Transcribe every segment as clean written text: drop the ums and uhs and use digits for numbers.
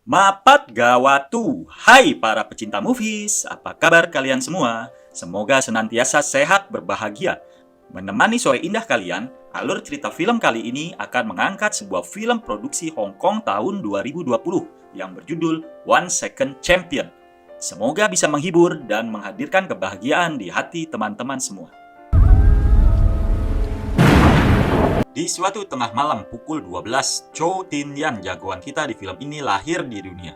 Mapat gawatu, hai para pecinta movies, apa kabar kalian semua? Semoga senantiasa sehat berbahagia. Menemani sore indah kalian, alur cerita film kali ini akan mengangkat sebuah film produksi Hong Kong tahun 2020 yang berjudul One Second Champion. Semoga bisa menghibur dan menghadirkan kebahagiaan di hati teman-teman semua. Di suatu tengah malam pukul 12, Chow Tin Yan, jagoan kita di film ini, lahir di dunia.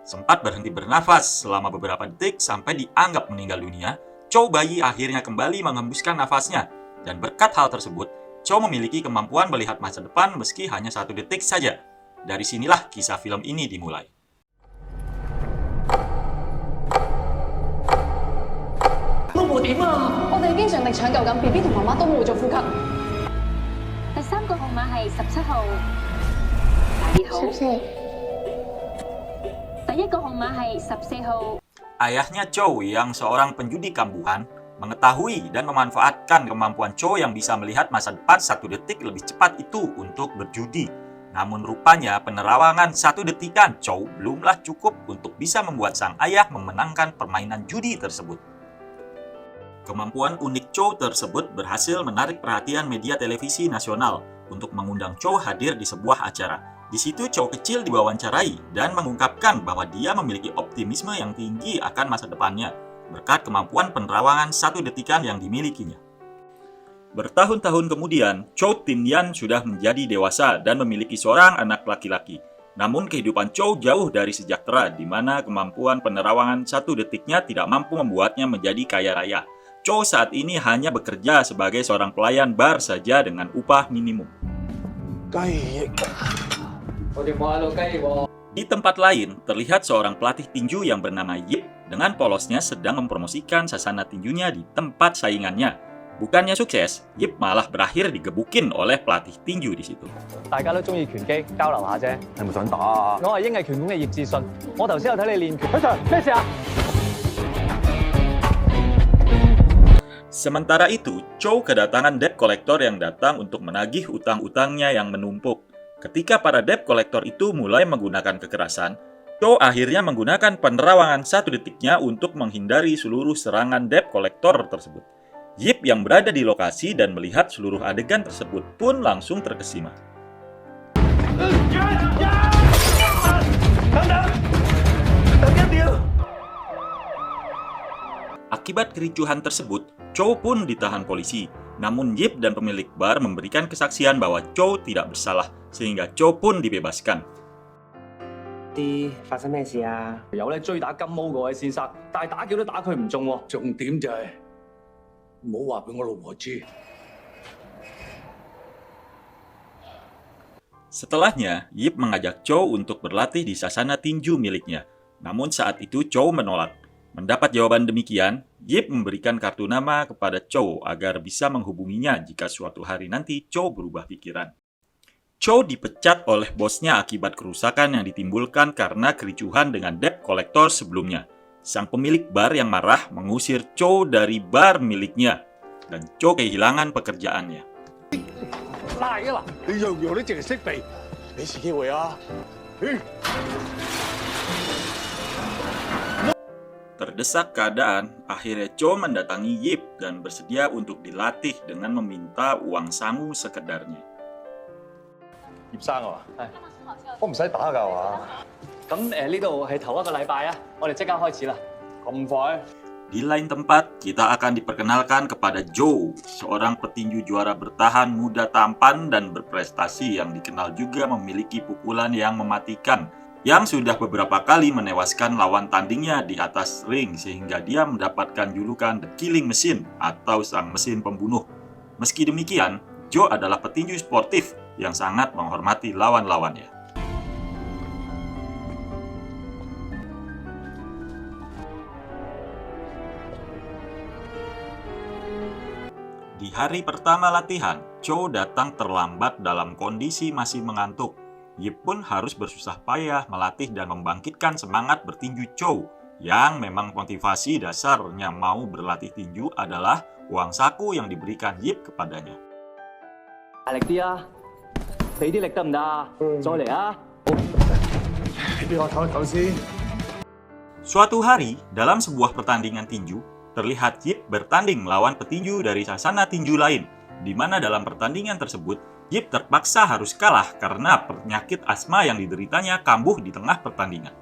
Sempat berhenti bernafas selama beberapa detik sampai dianggap meninggal dunia, Chow bayi akhirnya kembali mengembuskan nafasnya. Dan berkat hal tersebut, Chow memiliki kemampuan melihat masa depan meski hanya 1 detik saja. Dari sinilah kisah film ini dimulai. BB 同媽媽都冇咗呼吸。第3個號碼係17號，大好。第1個號碼係14號。 Ayahnya Chow yang seorang penjudi kambuhan mengetahui dan memanfaatkan kemampuan Chow yang bisa melihat masa depan 1 detik lebih cepat itu untuk berjudi. Namun rupanya penerawangan 1 detikan Chow belumlah cukup untuk bisa membuat sang ayah memenangkan permainan judi tersebut. Kemampuan unik Chow tersebut berhasil menarik perhatian media televisi nasional untuk mengundang Chow hadir di sebuah acara. Di situ Chow kecil diwawancarai dan mengungkapkan bahwa dia memiliki optimisme yang tinggi akan masa depannya berkat kemampuan penerawangan 1 detikan yang dimilikinya. Bertahun-tahun kemudian, Chow Tin Yan sudah menjadi dewasa dan memiliki seorang anak laki-laki. Namun kehidupan Chow jauh dari sejahtera, di mana kemampuan penerawangan 1 detiknya tidak mampu membuatnya menjadi kaya raya. Chow saat ini hanya bekerja sebagai seorang pelayan bar saja dengan upah minimum. Di tempat lain, terlihat seorang pelatih tinju yang bernama Yip dengan polosnya sedang mempromosikan sasana tinjunya di tempat saingannya. Bukannya sukses, Yip malah berakhir digebukin oleh pelatih tinju di situ. 大家都中意拳擊，交流下啫。係咪想打啊？我係英藝拳館嘅葉志信，我頭先有睇你練拳。許 Sir， 咩事啊？ Sementara itu, Chow kedatangan debt collector yang datang untuk menagih utang-utangnya yang menumpuk. Ketika para debt collector itu mulai menggunakan kekerasan, Chow akhirnya menggunakan penerawangan 1 detiknya untuk menghindari seluruh serangan debt collector tersebut. Yip yang berada di lokasi dan melihat seluruh adegan tersebut pun langsung terkesima. Akibat kericuhan tersebut, Chow pun ditahan polisi. Namun Yip dan pemilik bar memberikan kesaksian bahwa Chow tidak bersalah, sehingga Chow pun dibebaskan. 發生咩事啊？有咧追打金毛嗰位先生，但係打極都打佢唔中喎。重點就係唔好話俾我老婆知。 Setelahnya, Yip mengajak Chow untuk berlatih di sasana tinju miliknya. Namun saat itu Chow menolak. Mendapat jawaban demikian, Yip memberikan kartu nama kepada Chow agar bisa menghubunginya jika suatu hari nanti Chow berubah pikiran. Chow dipecat oleh bosnya akibat kerusakan yang ditimbulkan karena kericuhan dengan debt collector sebelumnya. Sang pemilik bar yang marah mengusir Chow dari bar miliknya, dan Chow kehilangan pekerjaannya. 拉㗎啦！你樣樣都淨係識避，俾次機會啊！ Terdesak keadaan, akhirnya Chow mendatangi Yip dan bersedia untuk dilatih dengan meminta uang samu sekedarnya. 葉生啊，係，我唔使打㗎係嘛？咁呢度係頭1個禮拜啊，我哋即刻開始啦。咁快？ Di lain tempat, kita akan diperkenalkan kepada Joe, seorang petinju juara bertahan muda tampan dan berprestasi yang dikenal juga memiliki pukulan yang mematikan, yang sudah beberapa kali menewaskan lawan tandingnya di atas ring sehingga dia mendapatkan julukan The Killing Machine atau sang mesin pembunuh. Meski demikian, Joe adalah petinju sportif yang sangat menghormati lawan-lawannya. Di hari pertama latihan, Chow datang terlambat dalam kondisi masih mengantuk. Yip pun harus bersusah payah melatih dan membangkitkan semangat bertinju Chow, yang memang motivasi dasarnya mau berlatih tinju adalah uang saku yang diberikan Yip kepadanya. 大力啲啊！俾啲力得唔得啊？再嚟啊！俾我唞一唞先。 Suatu hari, dalam sebuah pertandingan tinju, terlihat Yip bertanding melawan petinju dari sasana tinju lain, di mana dalam pertandingan tersebut, Yip terpaksa harus kalah karena penyakit asma yang dideritanya kambuh di tengah pertandingan.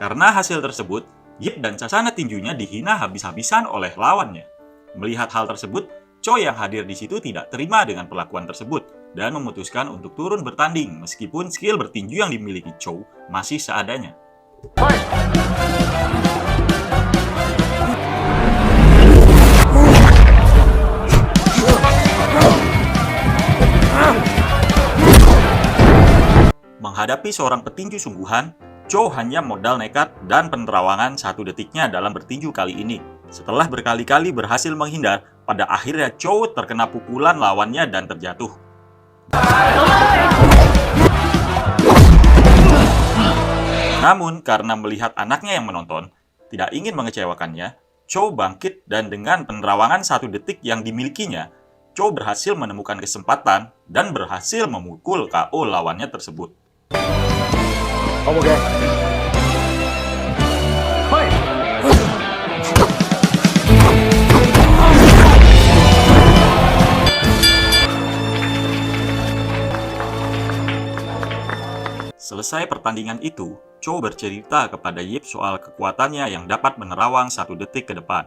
Karena hasil tersebut, Yip dan sasana tinjunya dihina habis-habisan oleh lawannya. Melihat hal tersebut, Cho yang hadir di situ tidak terima dengan perlakuan tersebut dan memutuskan untuk turun bertanding meskipun skill bertinju yang dimiliki Cho masih seadanya. Menghadapi seorang petinju sungguhan, Cho hanya modal nekat dan penerawangan 1 detiknya dalam bertinju kali ini. Setelah berkali-kali berhasil menghindar, pada akhirnya Cho terkena pukulan lawannya dan terjatuh. Namun, karena melihat anaknya yang menonton, tidak ingin mengecewakannya, Cho bangkit dan dengan penerawangan 1 detik yang dimilikinya, Cho berhasil menemukan kesempatan dan berhasil memukul KO lawannya tersebut. Oke. Selesai pertandingan itu, Cho bercerita kepada Yip soal kekuatannya yang dapat menerawang 1 detik ke depan.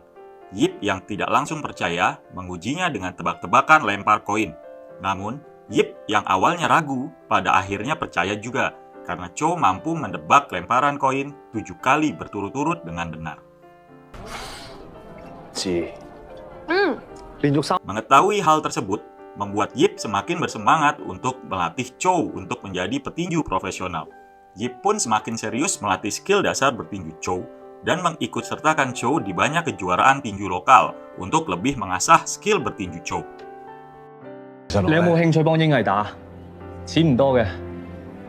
Yip yang tidak langsung percaya mengujinya dengan tebak-tebakan lempar koin. Namun, Yip yang awalnya ragu pada akhirnya percaya juga karena Cho mampu mendebak lemparan koin 7 kali berturut-turut dengan benar. Mengetahui hal tersebut, membuat Yip semakin bersemangat untuk melatih Cho untuk menjadi petinju profesional. Yip pun semakin serius melatih skill dasar bertinju Cho dan mengikutsertakan Cho di banyak kejuaraan tinju lokal untuk lebih mengasah skill bertinju Cho. 你有冇興趣幫英藝打？錢唔多嘅，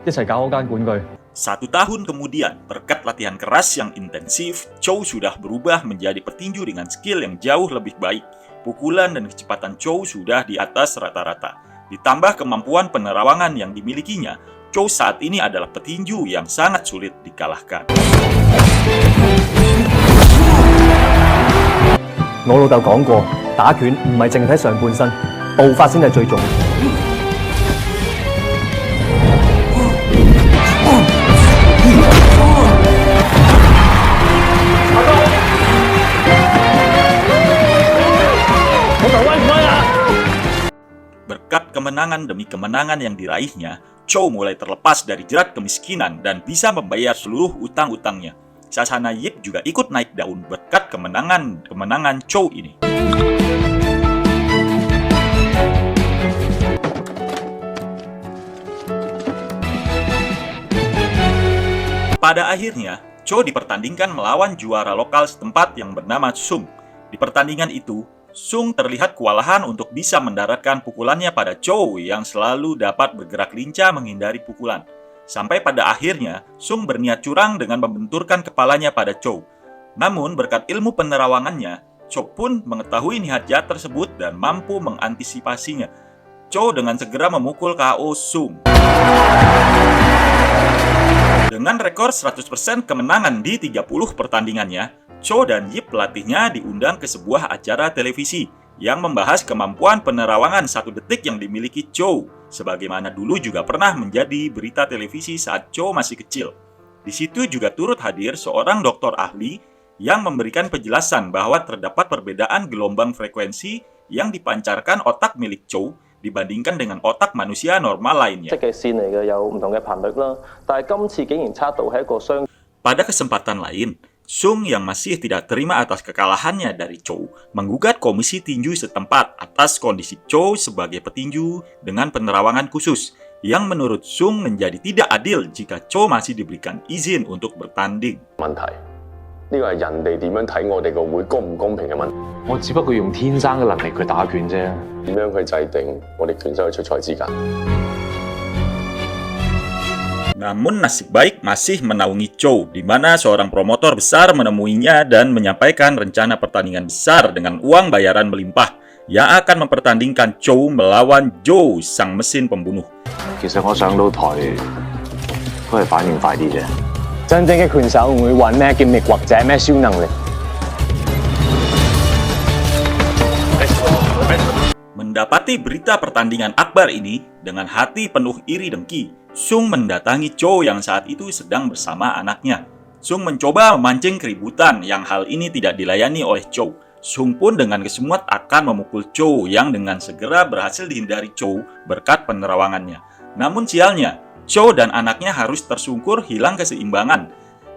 一齊搞好間館佢。 1 tahun kemudian, berkat latihan keras yang intensif, Cho sudah berubah menjadi petinju dengan skill yang jauh lebih baik. Pukulan dan kecepatan Cho sudah di atas rata-rata. Ditambah kemampuan penerawangan yang dimilikinya, Cho saat ini adalah petinju yang sangat sulit dikalahkan. 我老豆講過，打拳唔係淨係睇上半身，步法先係最重要。 Berkat kemenangan demi kemenangan yang diraihnya, Cho mulai terlepas dari jerat kemiskinan dan bisa membayar seluruh utang-utangnya. Sasana Yip juga ikut naik daun berkat kemenangan Cho ini. Pada akhirnya, Cho dipertandingkan melawan juara lokal setempat yang bernama Sung. Di pertandingan itu, Sung terlihat kewalahan untuk bisa mendaratkan pukulannya pada Cho yang selalu dapat bergerak lincah menghindari pukulan. Sampai pada akhirnya, Sung berniat curang dengan membenturkan kepalanya pada Cho. Namun, berkat ilmu penerawangannya, Cho pun mengetahui niat jahat tersebut dan mampu mengantisipasinya. Cho dengan segera memukul KO Sung. Dengan rekor 100% kemenangan di 30 pertandingannya, Cho dan Yip pelatihnya diundang ke sebuah acara televisi yang membahas kemampuan penerawangan 1 detik yang dimiliki Cho, sebagaimana dulu juga pernah menjadi berita televisi saat Cho masih kecil. Di situ juga turut hadir seorang dokter ahli yang memberikan penjelasan bahwa terdapat perbedaan gelombang frekuensi yang dipancarkan otak milik Cho dibandingkan dengan otak manusia normal lainnya. Pada kesempatan lain, Sung yang masih tidak terima atas kekalahannya dari Cho menggugat komisi tinju setempat atas kondisi Cho sebagai petinju dengan penerawangan khusus yang menurut Sung menjadi tidak adil jika Cho masih diberikan izin untuk bertanding. 呢個係人哋點樣睇我哋個會公唔公平嘅問題。我只不過用天生嘅能力去打拳啫。點樣去制定我哋拳手嘅出賽資格？ Namun nasib baik masih menaungi Chow, di mana seorang promotor besar menemuinya dan menyampaikan rencana pertandingan besar dengan uang bayaran melimpah yang akan mempertandingkan Chow melawan Joe, sang mesin pembunuh. 其實我上到台都係反應快啲啫。真正嘅拳手唔會揾咩劍力或者咩超能力。 Mendapati berita pertandingan akbar ini dengan hati penuh iri dengki, Sung mendatangi Chow yang saat itu sedang bersama anaknya. Sung mencoba memancing keributan yang hal ini tidak dilayani oleh Chow. Sung pun dengan kesemut akan memukul Chow yang dengan segera berhasil dihindari Chow berkat penerawangannya. Namun sialnya, Chow dan anaknya harus tersungkur hilang keseimbangan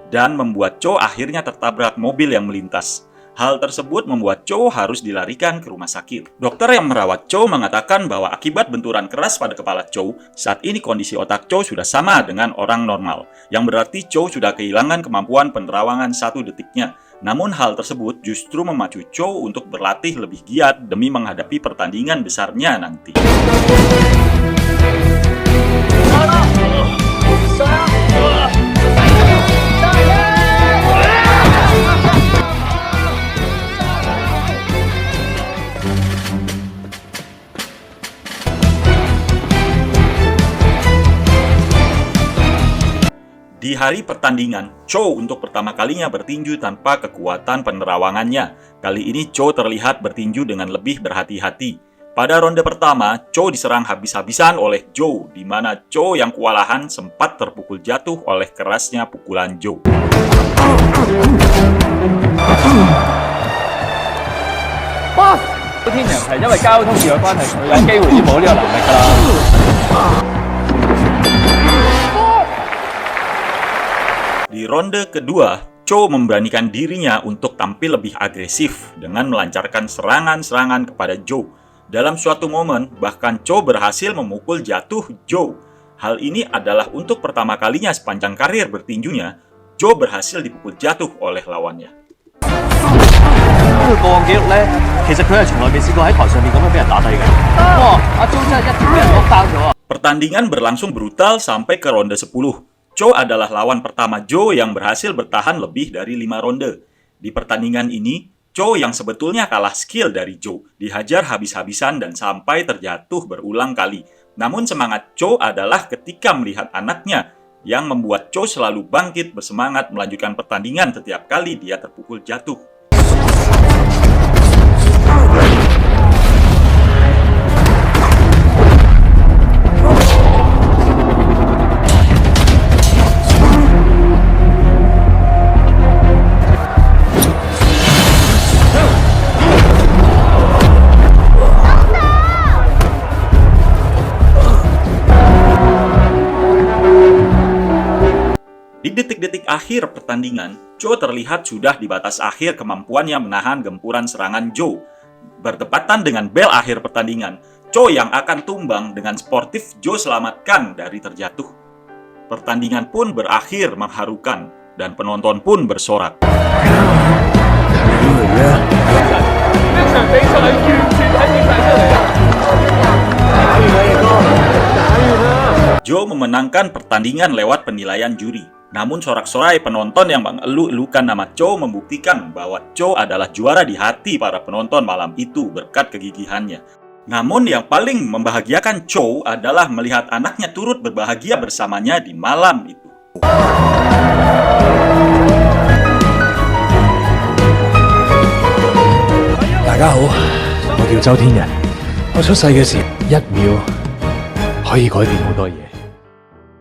dan membuat Chow akhirnya tertabrak mobil yang melintas. Hal tersebut membuat Chow harus dilarikan ke rumah sakit. Dokter yang merawat Chow mengatakan bahwa akibat benturan keras pada kepala Chow, saat ini kondisi otak Chow sudah sama dengan orang normal, yang berarti Chow sudah kehilangan kemampuan penerawangan 1 detiknya. Namun hal tersebut justru memacu Chow untuk berlatih lebih giat demi menghadapi pertandingan besarnya nanti. Di hari pertandingan, Chow untuk pertama kalinya bertinju tanpa kekuatan penerawangannya. Kali ini Chow terlihat bertinju dengan lebih berhati-hati. Pada ronde pertama, Chow diserang habis-habisan oleh Joe, di mana Chow yang kewalahan sempat terpukul jatuh oleh kerasnya pukulan Joe. 天陽係因為交通事嘅關係，佢有機會已經冇呢個能力㗎啦。 Di ronde kedua, Chow memberanikan dirinya untuk tampil lebih agresif dengan melancarkan serangan-serangan kepada Joe. Dalam suatu momen, bahkan Chow berhasil memukul jatuh Joe. Hal ini adalah untuk pertama kalinya sepanjang karir bertinjunya, Joe berhasil dipukul jatuh oleh lawannya. 個案記錄咧，其實佢係從來未試過喺台上面咁樣俾人打低嘅。哇！阿 Jo 真係一條俾人攞爆咗啊！ Pertandingan berlangsung brutal sampai ke ronde 10. Chow adalah lawan pertama Joe yang berhasil bertahan lebih dari 5 ronde. Di pertandingan ini, Chow yang sebetulnya kalah skill dari Joe, dihajar habis-habisan dan sampai terjatuh berulang kali. Namun semangat Chow adalah ketika melihat anaknya, yang membuat Chow selalu bangkit bersemangat melanjutkan pertandingan setiap kali dia terpukul jatuh. Di detik-detik akhir pertandingan, Chow terlihat sudah di batas akhir kemampuannya menahan gempuran serangan Joe. Bertepatan dengan bel akhir pertandingan, Chow yang akan tumbang dengan sportif Joe selamatkan dari terjatuh. Pertandingan pun berakhir mengharukan dan penonton pun bersorak. Joe memenangkan pertandingan lewat penilaian juri. Namun sorak-sorai penonton yang mengeluh-elukan nama Chow membuktikan bahwa Chow adalah juara di hati para penonton malam itu berkat kegigihannya. Namun yang paling membahagiakan Chow adalah melihat anaknya turut berbahagia bersamanya di malam itu. 大家好，我叫周天人。我出世嘅時，1秒可以改變好多嘢。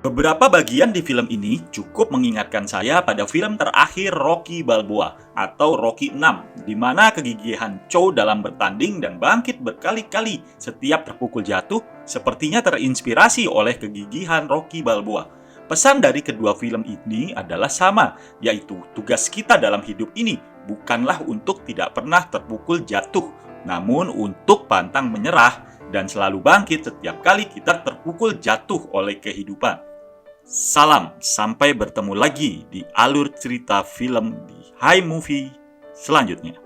Beberapa bagian di film ini cukup mengingatkan saya pada film terakhir Rocky Balboa atau Rocky 6, di mana kegigihan Chow dalam bertanding dan bangkit berkali-kali setiap terpukul jatuh sepertinya terinspirasi oleh kegigihan Rocky Balboa. Pesan dari kedua film ini adalah sama, yaitu tugas kita dalam hidup ini bukanlah untuk tidak pernah terpukul jatuh, namun untuk pantang menyerah dan selalu bangkit setiap kali kita terpukul jatuh oleh kehidupan. Salam, sampai bertemu lagi di alur cerita film di Hi Movie selanjutnya.